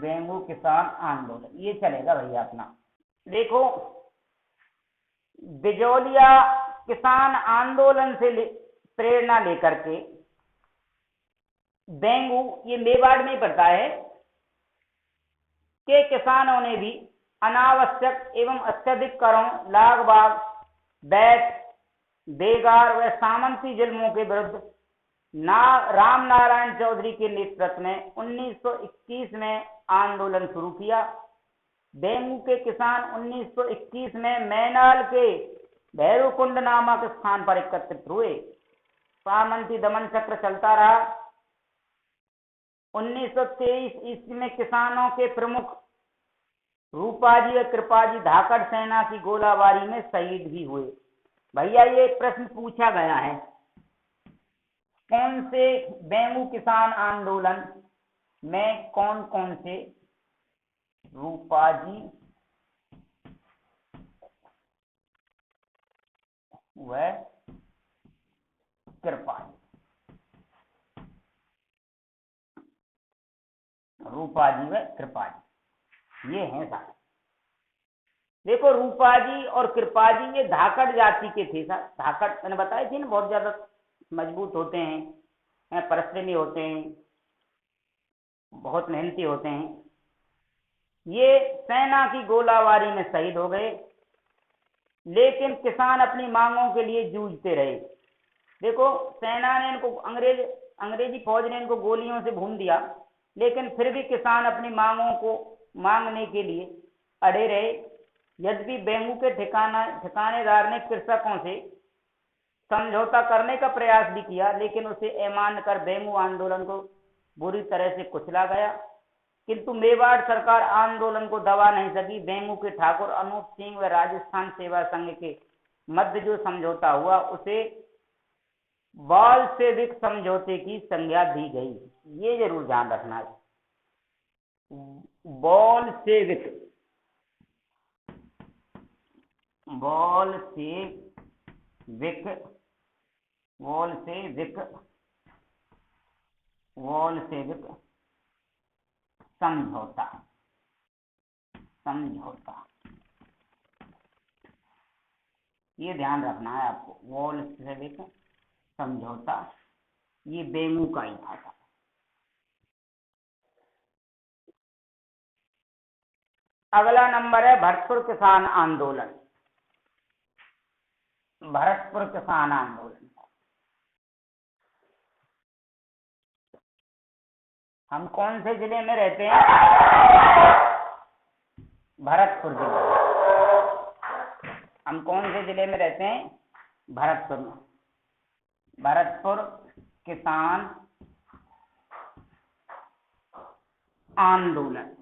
बेंगू किसान आंदोलन, ये चलेगा भैया अपना। देखो, बिजौलिया किसान आंदोलन से प्रेरणा लेकर के बेंगू, ये मेवाड़ में पड़ता है, के किसानों ने भी अनावश्यक एवं अत्यधिक करों, लाग बाग, बैठ, बेगार व सामंती जुल्मों के विरुद्ध राम नारायण चौधरी के नेतृत्व में 1921 में आंदोलन शुरू किया। बेंगू के किसान 1921 में मैनाल के भैरवकुंड नामक स्थान पर एकत्रित हुए। सामंती दमन चक्र चलता रहा। 1923 ईस्वी में किसानों के प्रमुख रूपाजी व कृपाजी धाकड़ सेना की गोलाबारी में शहीद भी हुए। भैया ये प्रश्न पूछा गया है, कौन से बेंगू किसान आंदोलन में कौन कौन से रूपाजी व कृपाजी, रूपाजी व कृपाजी ये हैं साहब। देखो, रूपाजी और कृपाजी ये धाकड़ जाति के थे साहब। धाकड़ मैंने बताई थी ना, बहुत ज्यादा मजबूत होते हैं, परिश्रमी होते हैं, बहुत मेहनती होते हैं। ये सेना की गोलाबारी में शहीद हो गए, लेकिन किसान अपनी मांगों के लिए जूझते रहे। देखो, सेना ने इनको अंग्रेजी फौज ने इनको गोलियों से भून दिया, लेकिन फिर भी किसान अपनी मांगों को मांगने के लिए अड़े रहे। यद्यपि बेंगू के ठिकानेदार ने कृषकों से समझौता करने का प्रयास भी किया, लेकिन उसे अमान्य कर बेंगू आंदोलन को बुरी तरह से कुचला गया। किंतु मेवाड़ सरकार आंदोलन को दबा नहीं सकी। बेंगू के ठाकुर अनूप सिंह व राजस्थान सेवा संघ के मध्य जो समझौता हुआ उसे बाल्शेविक समझौते की संज्ञा दी गई। ये जरूर ध्यान रखना है, बाल्शेविक समझौता ये ध्यान रखना है आपको। बाल्शेविक समझौता ये बेंगू का ही था। अगला नंबर है भरतपुर किसान आंदोलन। भरतपुर किसान आंदोलन, हम कौन से जिले में रहते हैं? भरतपुर जिले। हम कौन से जिले में रहते हैं? भरतपुर में। भरतपुर किसान आंदोलन,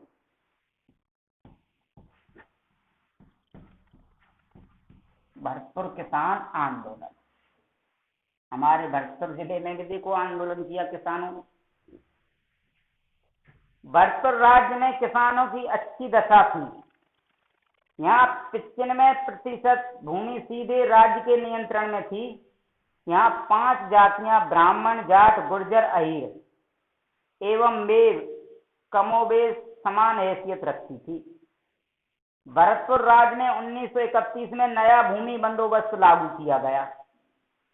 भरतपुर किसान आंदोलन। हमारे भरतपुर जिले में भी देखो आंदोलन किया किसानों ने। भरतपुर राज्य में किसानों की अच्छी दशा थी। यहाँ 95% भूमि सीधे राज्य के नियंत्रण में थी। यहाँ 5 जातियां ब्राह्मण, जाट, गुर्जर, अहीर एवं मेव कमोबेश समान हैसियत रखती थी। भरतपुर राज्य में 1931 में नया भूमि बंदोबस्त लागू किया गया,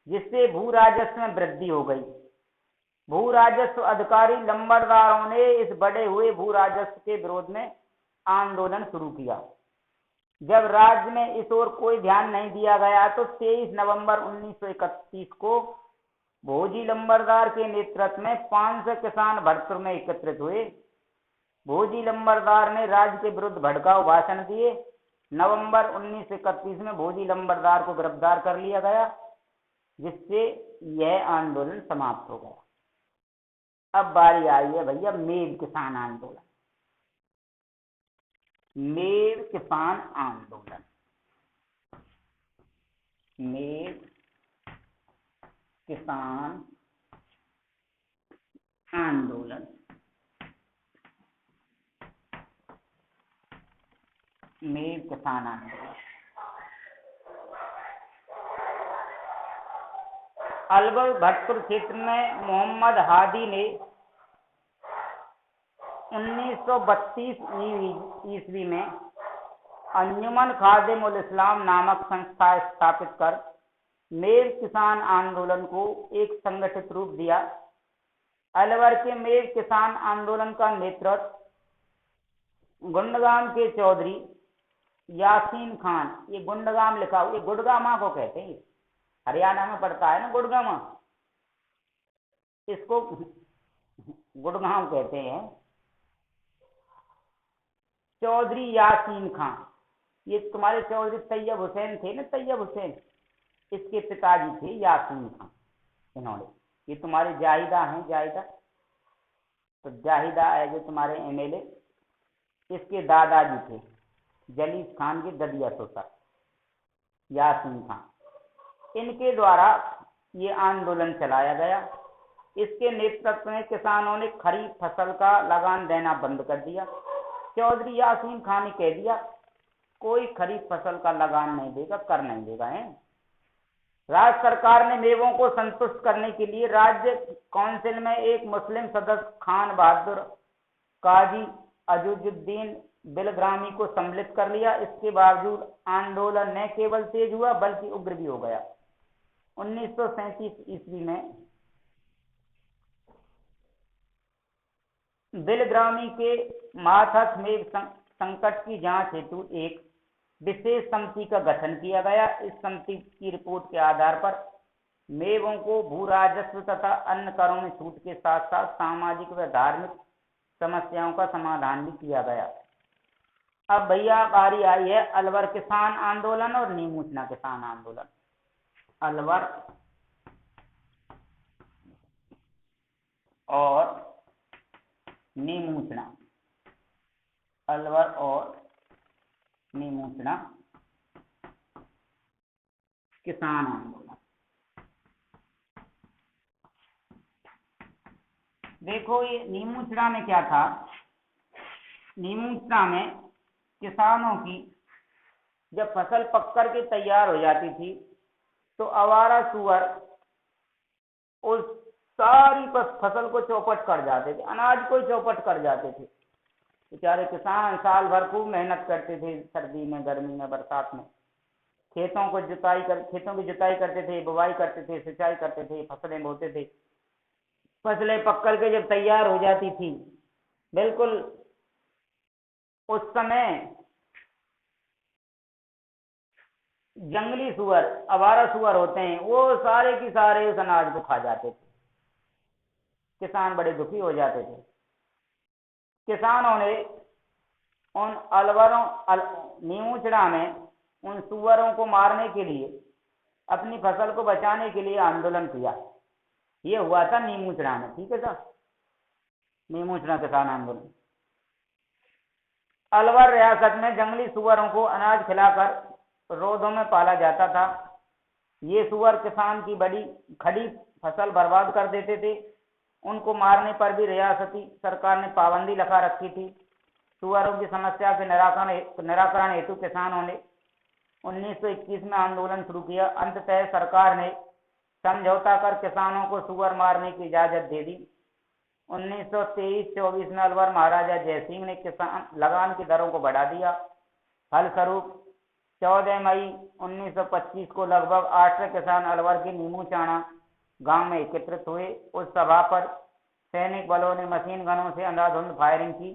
जिससे भू राजस्व में वृद्धि हो गई। भू राजस्व अधिकारी लंबरदारों ने इस बढ़े हुए भू राजस्व के विरोध में आंदोलन शुरू किया। जब राज्य में इस ओर कोई ध्यान नहीं दिया गया तो 23 नवंबर 1931 को भोजी लंबरदार के नेतृत्व में 500 किसान भरतपुर में एकत्रित हुए। भोजी लंबरदार ने राज्य के विरुद्ध भड़काऊ भाषण दिए। नवंबर 1931 में भोजी लंबरदार को गिरफ्तार कर लिया गया, जिससे यह आंदोलन समाप्त हो गया। अब बारी आई है भैया मेव किसान आंदोलन। मेव किसान आंदोलन, मेव किसान आंदोलन। मेव किसान आंदोलन अलवर भरतपुर क्षेत्र में मोहम्मद हादी ने 1932 ईस्वी में अंजुमन खादिम उल इस्लाम नामक संस्था स्थापित कर मेव किसान आंदोलन को एक संगठित रूप दिया। अलवर के मेव किसान आंदोलन का नेतृत्व गुंडगाम के चौधरी यासीन खान, ये गुंडगाम लिखा हुआ, ये गुड़गामा को कहते हैं, हरियाणा में पड़ता है ना गुड़गामा, इसको गुड़गांव कहते हैं। चौधरी यासीन खान, ये तुम्हारे चौधरी तैयब हुसैन थे ना, तैयब हुसैन, इसके पिताजी थे यासीन खान। इन्होंने, ये तुम्हारे जाहिदा हैं, जाहिदा, तो जाहिदा है जो तुम्हारे एमएलए, इसके दादाजी थे जलीस खान के ददिया सोता, यासीन खान। इनके द्वारा ये आंदोलन चलाया गया। इसके नेतृत्व में किसानों ने खरीफ फसल का लगान देना बंद कर दिया। चौधरी यासीन खान ने कह दिया कोई खरीफ फसल का लगान नहीं देगा, कर नहीं देगा है। राज्य सरकार ने मेवों को संतुष्ट करने के लिए राज्य काउंसिल में एक मुस्लिम सदस्य खान बहादुर काजी अजूजुद्दीन बिलग्रामी को सम्मिलित कर लिया। इसके बावजूद आंदोलन न केवल तेज हुआ बल्कि उग्र भी हो गया। 1937 ईस्वी में बिलग्रामी के माथस में संकट की जांच हेतु एक विशेष समिति का गठन किया गया। इस समिति की रिपोर्ट के आधार पर मेवों को भू राजस्व तथा अन्य करों में छूट के साथ साथ सामाजिक व धार्मिक समस्याओं का समाधान भी किया गया। अब भैया बारी आई है अलवर किसान आंदोलन और नीमूचना किसान आंदोलन। अलवर और नीमूचना, अलवर और नीमूचना किसान आंदोलन। देखो ये नीमूचना में क्या था, नीमूचना में किसानों की जब फसल पक कर के तैयार हो जाती थी तो आवारा सुअर उस सारी फसल को चौपट कर जाते थे, अनाज को चौपट कर जाते थे। बेचारे किसान साल भर खूब मेहनत करते थे, सर्दी में, गर्मी में, बरसात में, खेतों की जुताई करते थे, बुवाई करते थे, सिंचाई करते थे, फसलें बोते थे। फसलें पक कर के जब तैयार हो जाती थी, बिल्कुल उस समय जंगली सुअर, आवारा सुअर होते हैं, वो सारे की सारे उस अनाज को खा जाते थे। किसान बड़े दुखी हो जाते थे। किसानों ने उन नीमूचना में उन सुअरों को मारने के लिए, अपनी फसल को बचाने के लिए आंदोलन किया। ये हुआ था नीमूचना में, ठीक है सर, नीमूचना किसान आंदोलन। अलवर रियासत में जंगली सुअरों को अनाज खिलाकर रोधों में पाला जाता था। ये सुअर किसान की बड़ी खड़ी फसल बर्बाद कर देते थे। उनको मारने पर भी रियासती सरकार ने पाबंदी लगा रखी थी। सुअरों की समस्या के निराकरण हेतु किसानों ने 1921 में आंदोलन शुरू किया। अंततः सरकार ने समझौता कर किसानों को सुअर मारने की इजाजत दे दी। 1923-24 में अलवर महाराजा जयसिंह ने किसान लगान की दरों को बढ़ा दिया। फलस्वरूप 14 मई 1925 को लगभग 800 किसान अलवर के नीमूचाना गांव में एकत्रित हुए। उस सभा पर सैनिक बलों ने मशीन गनों से अंधाधुंध फायरिंग की,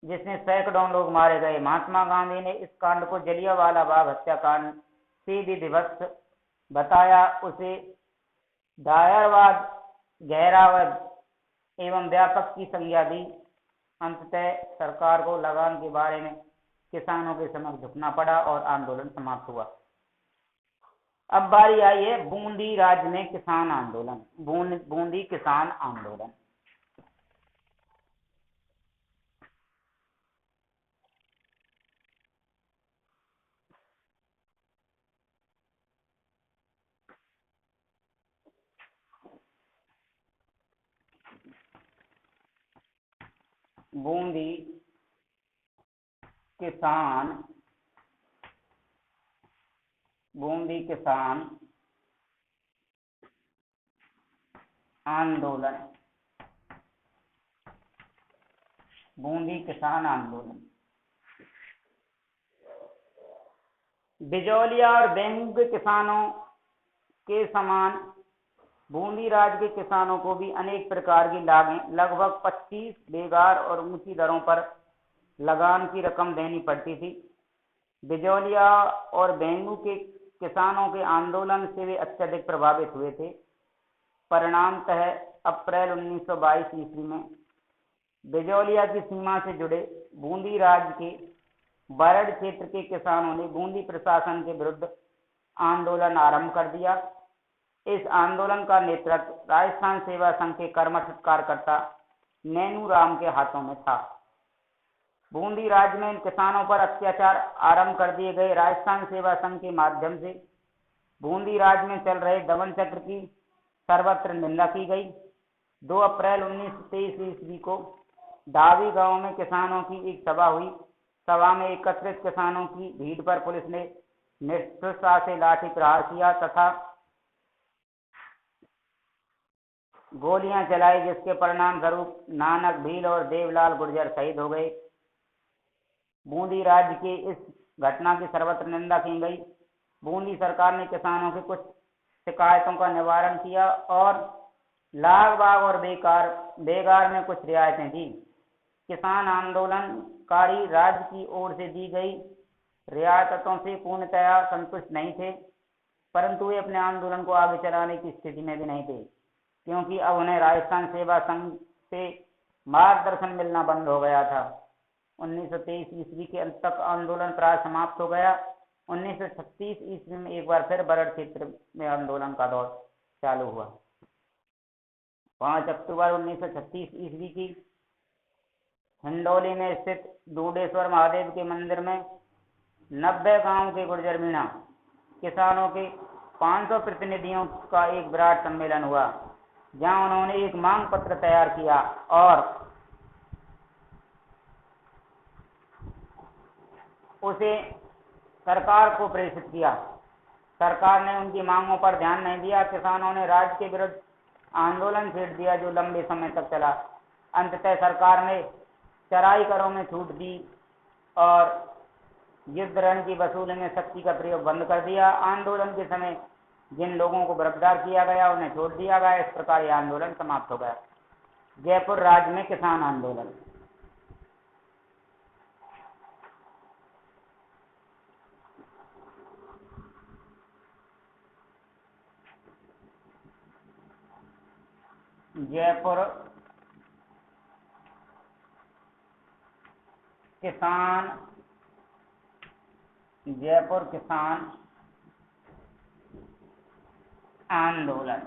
जिसमें सैकड़ों लोग मारे गए। महात्मा गांधी ने इस कांड को जलियांवाला बाग हत्याकांड से भी विभत्स बताया। उसे दायरवाद, गहरावद एवं व्यापक की संज्ञा दी। अंततः सरकार को लगान के बारे में किसानों के समक्ष झुकना पड़ा और आंदोलन समाप्त हुआ। अब बारी आई है बूंदी राज्य में किसान आंदोलन, बूंदी किसान आंदोलन। बूंदी किसान आंदोलन बूंदी किसान आंदोलन। बिजौलिया और बेंगू के किसानों के समान बूंदी राज्य के किसानों को भी अनेक प्रकार की लगभग 25 बेगार और ऊंची दरों पर लगान की रकम देनी पड़ती थी। बिजौलिया और बेंगू के किसानों के आंदोलन से वे अत्यधिक प्रभावित हुए थे। परिणामतः अप्रैल 1922 ईस्वी में बिजौलिया की सीमा से जुड़े बूंदी राज्य के बरड़ क्षेत्र के किसानों ने बूंदी प्रशासन के विरुद्ध आंदोलन आरंभ कर दिया। इस आंदोलन का नेतृत्व राजस्थान सेवा संघ के कर्मठ कार्यकर्ता नैनू राम के हाथों में था। बूंदी राज्य में इन किसानों पर अत्याचार आरंभ कर दिए गए। राजस्थान सेवा संघ के माध्यम से बूंदी राज्य में चल रहे दमन चक्र की सर्वत्र निंदा की गई। 2 अप्रैल 1923 ईस्वी को डावी गांव में किसानों की एक सभा हुई। सभा में एकत्रित किसानों की भीड़ पर पुलिस ने निष्ठुरता से लाठी प्रहार किया तथा गोलियां चलाई, जिसके परिणाम स्वरूप नानक भील और देवलाल गुर्जर शहीद हो गए। बूंदी राज्य की इस घटना की सर्वत्र निंदा की गई। बूंदी सरकार ने किसानों की कुछ शिकायतों का निवारण किया और लाग बाग और बेगार में कुछ रियायतें दी। किसान आंदोलनकारी राज्य की ओर से दी गई रियायतों से पूर्णतया संतुष्ट नहीं थे, परंतु वे अपने आंदोलन को आगे चलाने की स्थिति में भी नहीं थे, क्योंकि अब उन्हें राजस्थान सेवा संघ से मार्गदर्शन मिलना बंद हो गया था। 1923 ईस्वी के अंत तक आंदोलन प्राय समाप्त हो गया। 1936 ईस्वी में एक बार फिर बरड़ क्षेत्र में आंदोलन का दौर चालू हुआ। 5 अक्टूबर 1936 ईस्वी की हिंडोली में स्थित डूडेश्वर महादेव के मंदिर में 90 गांव के गुर्जर मीणा किसानों के 500 प्रतिनिधियों का एक विराट सम्मेलन हुआ, जहां उन्होंने एक मांग पत्र तैयार किया और उसे सरकार को प्रेषित किया। सरकार ने उनकी मांगों पर ध्यान नहीं दिया। किसानों ने राज्य के विरुद्ध आंदोलन छेड़ दिया, जो लंबे समय तक चला। अंततः सरकार ने चराई करों में छूट दी और युद्ध ऋण की वसूली में शक्ति का प्रयोग बंद कर दिया। आंदोलन के समय जिन लोगों को गिरफ्तार किया गया उन्हें छोड़ दिया गया। इस प्रकार यह आंदोलन समाप्त हो गया। जयपुर राज्य में किसान आंदोलन। जयपुर किसान आंदोलन।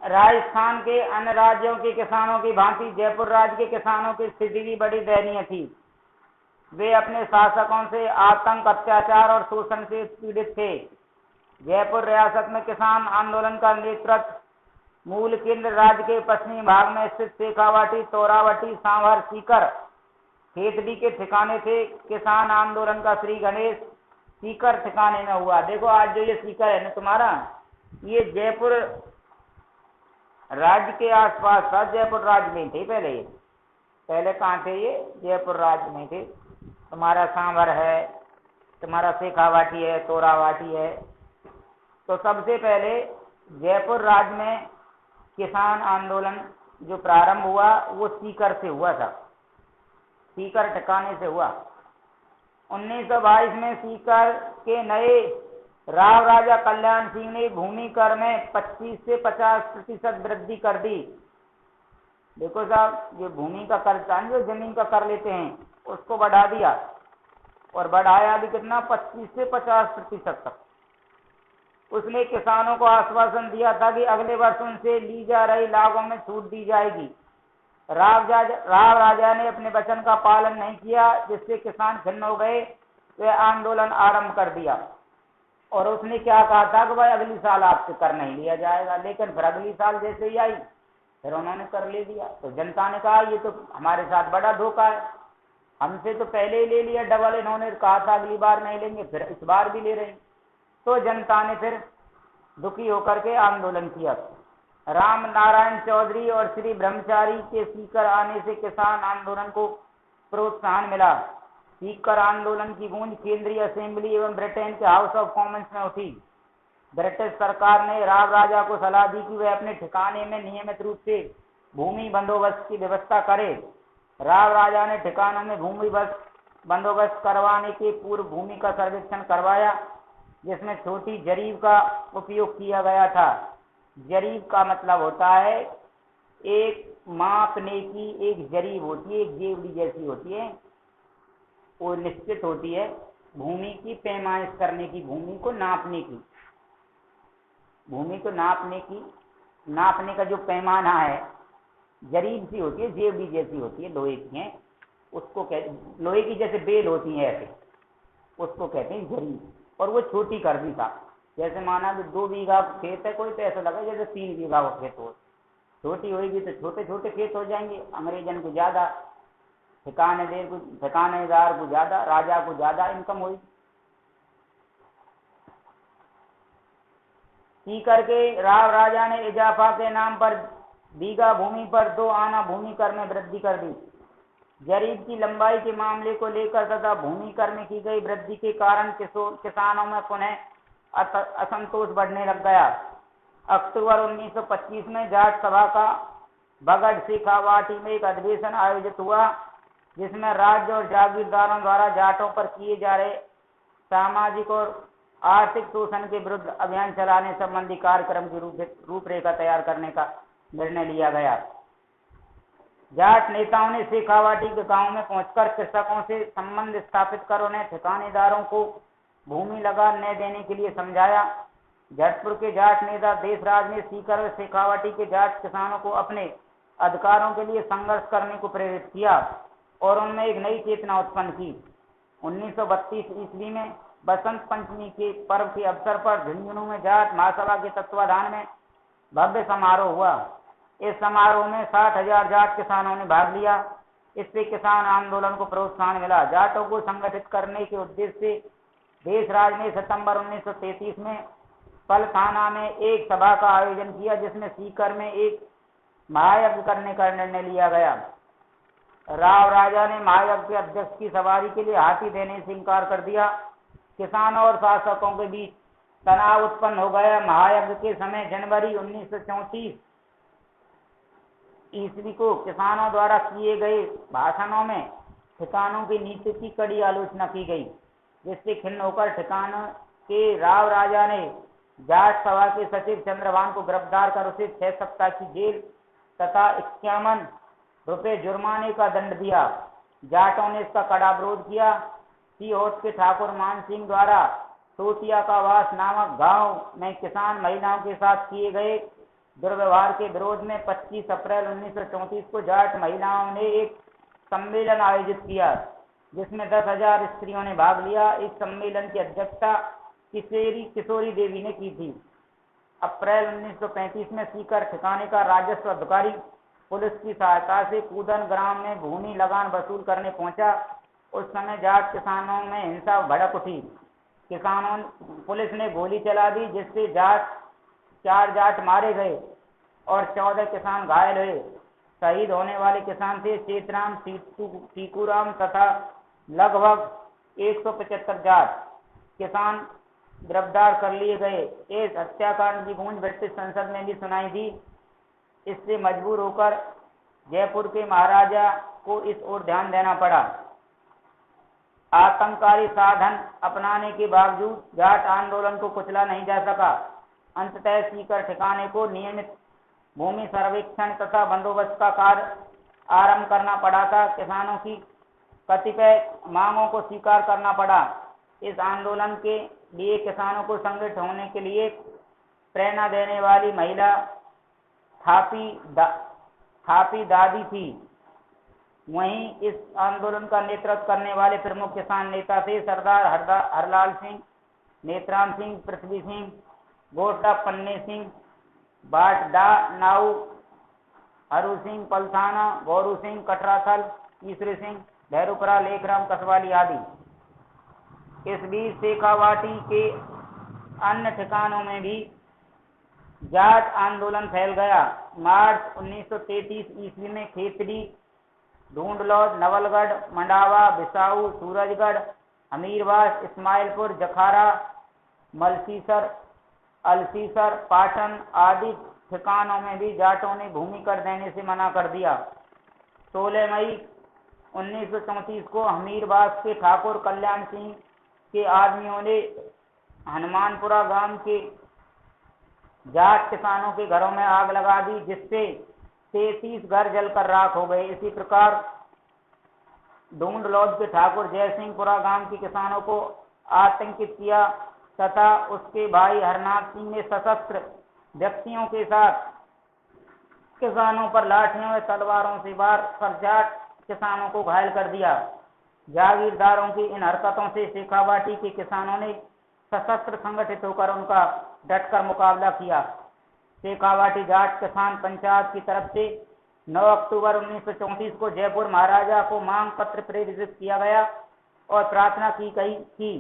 राजस्थान के अन्य राज्यों के किसानों की भांति जयपुर राज्य के किसानों की स्थिति भी बड़ी दयनीय थी। वे अपने शासकों से आतंक, अत्याचार और शोषण से पीड़ित थे। जयपुर रियासत में किसान आंदोलन का नेतृत्व मूल केंद्र राज्य के पश्चिमी भाग में स्थित शेखावाटी, तोरावटी, सांभर, सीकर, खेतड़ी के ठिकाने थे। किसान आंदोलन का श्री गणेश सीकर ठिकाने में हुआ। देखो आज जो ये सीकर है ना तुम्हारा, ये जयपुर राज्य के आसपास था। जयपुर राज्य में थे पहले कहाँ थे? ये जयपुर राज्य में थे। तुम्हारा सांभर है, तुम्हारा शेखावाटी है, तोरावाटी है। तो सबसे पहले जयपुर राज्य में किसान आंदोलन जो प्रारंभ हुआ वो सीकर से हुआ था, सीकर ठिकाने से हुआ। 1922 में सीकर के नए राव राजा कल्याण सिंह ने भूमि कर में 25 से 50% वृद्धि कर दी। देखो साहब, ये भूमि का कर, जो जमीन का कर लेते हैं उसको बढ़ा दिया, और बढ़ाया भी कितना? 25 से 50% तक। उसने किसानों को आश्वासन दिया था कि अगले वर्ष उनसे ली जा रही लागों में छूट दी जाएगी। राव राजा ने अपने वचन का पालन नहीं किया, जिससे किसान खिन्न हो गए। वे आंदोलन आरंभ कर दिया और उसने क्या कहा था कि भाई अगली साल आपसे कर नहीं लिया जाएगा। लेकिन फिर अगली साल जैसे ही आई फिर उन्होंने कर ले दिया। तो जनता ने कहा ये तो हमारे साथ बड़ा धोखा है, हमसे तो पहले ही ले लिया डबल। इन्होंने कहा था अगली बार नहीं लेंगे, फिर इस बार भी ले रहे हैं। तो जनता ने फिर दुखी होकर के आंदोलन किया। राम नारायण चौधरी और श्री ब्रह्मचारी के सीकर आने से किसान आंदोलन को प्रोत्साहन मिला। सीकर आंदोलन की गूंज केंद्रीय असेंबली एवं ब्रिटेन के हाउस ऑफ कॉमन्स में उठी। ब्रिटिश सरकार ने राव राजा को सलाह दी कि वह अपने ठिकाने में नियमित रूप से भूमि बंदोबस्त की व्यवस्था करे। राव राजा ने ठिकानों में भूमि बंदोबस्त करवाने के पूर्व भूमि का सर्वेक्षण करवाया, जिसमें छोटी जरीब का उपयोग किया गया था। जरीब का मतलब होता है एक मापने की एक जरीब होती है, एक जेवड़ी जैसी होती है, वो निश्चित होती है भूमि की पैमाइश करने की, भूमि को नापने की, भूमि को नापने का जो पैमाना है जरीब सी होती है, जेवड़ी जैसी होती है, लोहे की है, उसको कहते, लोहे की जैसे बेल होती है ऐसे, उसको कहते हैं जरीब। और वो छोटी कर दी था, जैसे माना कि 2 बीघा खेत है कोई, तो ऐसा लगा जैसे 3 बीघा वो खेत हो। छोटी होगी तो छोटे छोटे खेत हो जाएंगे, अंग्रेजन को ज्यादा, ठिकानेदार को ज्यादा, राजा को ज्यादा इनकम हुई। सीकर के राव राजा ने इजाफा के नाम पर बीघा भूमि पर 2 आना भूमि कर में वृद्धि कर दी। जरीब की लंबाई के मामले को लेकर तथा भूमि कर में की गई वृद्धि के कारण किसानों में पुनः असंतोष बढ़ने लग गया। अक्टूबर 1925 में जाट सभा का बगड़ शेखावाटी में एक अधिवेशन आयोजित हुआ, जिसमें राज्य और जागीरदारों द्वारा जाटों पर किए जा रहे सामाजिक और आर्थिक शोषण के विरुद्ध अभियान चलाने संबंधी कार्यक्रम की रूपरेखा तैयार करने का निर्णय लिया गया। जाट नेताओं ने शेखावाटी के गांव में पहुंचकर कृषकों से संबंध स्थापित कर उन्हें ठिकानेदारों को भूमि लगा न देने के लिए समझाया। जटपुर के जाट नेता देशराज ने सीकर और शेखावाटी के जाट किसानों को अपने अधिकारों के लिए संघर्ष करने को प्रेरित किया और उनमें एक नई चेतना उत्पन्न की। 1932 ईस्वी में बसंत पंचमी के पर्व के अवसर पर झुंझुनू में जाट महासभा के तत्वाधान में भव्य समारोह हुआ। इस समारोह में 60,000 जाट किसानों ने भाग लिया। इससे किसान आंदोलन को प्रोत्साहन मिला। जाटों को संगठित करने के उद्देश्य से देशराज ने सितंबर 1933 में पलथाना में एक सभा का आयोजन किया, जिसमें सीकर में एक महायज्ञ करने का निर्णय लिया गया। राव राजा ने महायज्ञ के अध्यक्ष की सवारी के लिए हाथी देने से इनकार कर दिया। किसानों और शासकों के बीच तनाव उत्पन्न हो गया। महायज्ञ के समय जनवरी 1934 ईस्वी को किसानों द्वारा किए गए भाषणों में ठिकानों की नीति की कड़ी आलोचना की गई, जिससे खिन्न होकर ठिकानों के राव राजा ने जाट सभा के सचिव चंद्रभान को गिरफ्तार कर उसे 6 सप्ताह की जेल तथा 51 रुपये जुर्माने का दंड दिया। जाटों ने इसका कड़ा विरोध किया। सीहोर के ठाकुर मान सिंह द्वारा सोतिया का वास नामक गांव में किसान महिलाओं के साथ किए गए दुर्व्यवहार के विरोध में 25 अप्रैल 1934 को जाट महिलाओं ने एक सम्मेलन आयोजित किया, जिसमें 10,000 स्त्रियों ने भाग लिया। इस सम्मेलन की अध्यक्षता किशोरी देवी ने की थी। अप्रैल 1935 में सीकर ठिकाने का राजस्व अधिकारी पुलिस की सहायता से कूदन ग्राम में भूमि लगान वसूल करने पहुंचा। उस समय जाट किसानों में हिंसा भड़क उठी। पुलिस ने गोली चला दी, जिससे 4 जाट मारे गए और 14 किसान घायल हुए। शहीद होने वाले किसान थे चेतराम, टीकूराम तथा लगभग 175 जाट किसान गिरफ्तार कर लिए गए। इस हत्याकांड की गूंज ब्रिटिश संसद में भी सुनाई दी। इससे मजबूर होकर जयपुर के महाराजा को इस ओर ध्यान देना पड़ा। आतंककारी साधन अपनाने के बावजूद जाट आंदोलन को कुचला नहीं जा सका। अंततः सीकर ठिकाने को नियमित भूमि सर्वेक्षण तथा बंदोबस्त का कार्य आरंभ करना पड़ा था। किसानों की कतिपय मांगों को स्वीकार करना पड़ा। इस आंदोलन के लिए किसानों को संगठित होने के लिए प्रेरणा देने वाली महिला थापी दादी थी। वहीं इस आंदोलन का नेतृत्व करने वाले प्रमुख किसान नेता थे सरदार हरलाल सिंह, नेत्राम सिंह, पृथ्वी सिंह, गोटा पन्ने सिंह, बाटडा नाऊ, हरु सिंह पलथाना, गौरू सिंह कटराथल, ईश्वरी सिंह भैरूपुरा, लेखराम कसवाली आदि। इस बीच शेखावाटी के अन्य ठिकानों में भी जाट आंदोलन फैल गया। मार्च 1933 ईस्वी में खेतड़ी, ढूंढलौद, नवलगढ़, मंडावा, बिसाऊ, सूरजगढ़, अमीरवास, इस्माइलपुर, जखारा, मलसीसर, अलसीसर, पाटन आदि ठिकानों में भी जाटों ने भूमि कर देने से मना कर दिया। 16 मई 1934 को हमीरवास के ठाकुर कल्याण सिंह के आदमियों ने हनुमानपुरा गांव के जाट किसानों के घरों में आग लगा दी, जिससे 33 घर जलकर राख हो गए। इसी प्रकार ढूंढलौद के ठाकुर जयसिंहपुरा गांव के किसानों को आतंकित किया तथा उसके भाई हरनाथ सिंह ने सशस्त्र व्यक्तियों के साथ किसानों पर लाठियों व तलवारों से वार कर जाट किसानों को घायल कर दिया। जागीरदारों की इन हरकतों से शेखावाटी के किसानों ने सशस्त्र संगठित होकर उनका डटकर मुकाबला किया। शेखावाटी जाट किसान पंचायत की तरफ से 9 अक्टूबर 1934 को जयपुर महाराजा को मांग पत्र प्रेषित किया गया और प्रार्थना की गई कि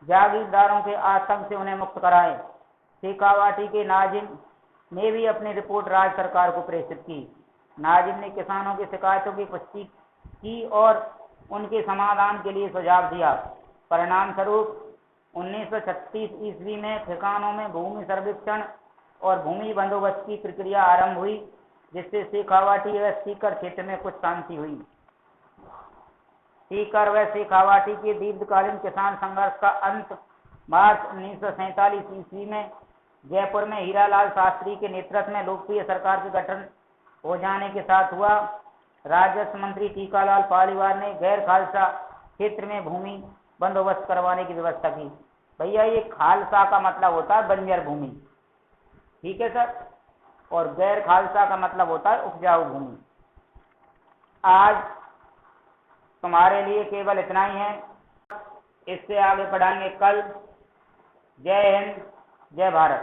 जागीरदारों के आतंक से उन्हें मुक्त कराएं। शेखावाटी के नाजिम ने भी अपनी रिपोर्ट राज्य सरकार को प्रेषित की। नाजिम ने किसानों की शिकायतों की पुष्टि की और उनके समाधान के लिए सुझाव दिया। परिणाम स्वरूप 1936 ईस्वी में ठिकानों में भूमि सर्वेक्षण और भूमि बंदोबस्त की प्रक्रिया आरंभ हुई, जिससे शेखावाटी व सीकर क्षेत्र में कुछ शांति हुई। सीकर व शेखावाटी के दीर्घकालीन किसान संघर्ष का अंत मार्च 1947 ईस्वी में जयपुर में हीरालाल शास्त्री के नेतृत्व में लोकप्रिय सरकार के गठन हो जाने के साथ हुआ। राजस्व मंत्री टीकालाल पालीवाल ने गैर खालसा क्षेत्र में भूमि बंदोबस्त करवाने की व्यवस्था की। भैया ये खालसा का मतलब होता है बंजर भूमि, ठीक है सर, और गैर खालसा का मतलब होता है उपजाऊ भूमि। आज तुम्हारे लिए केवल इतना ही है, इससे आगे पढ़ाएंगे कल। जय हिंद, जय भारत।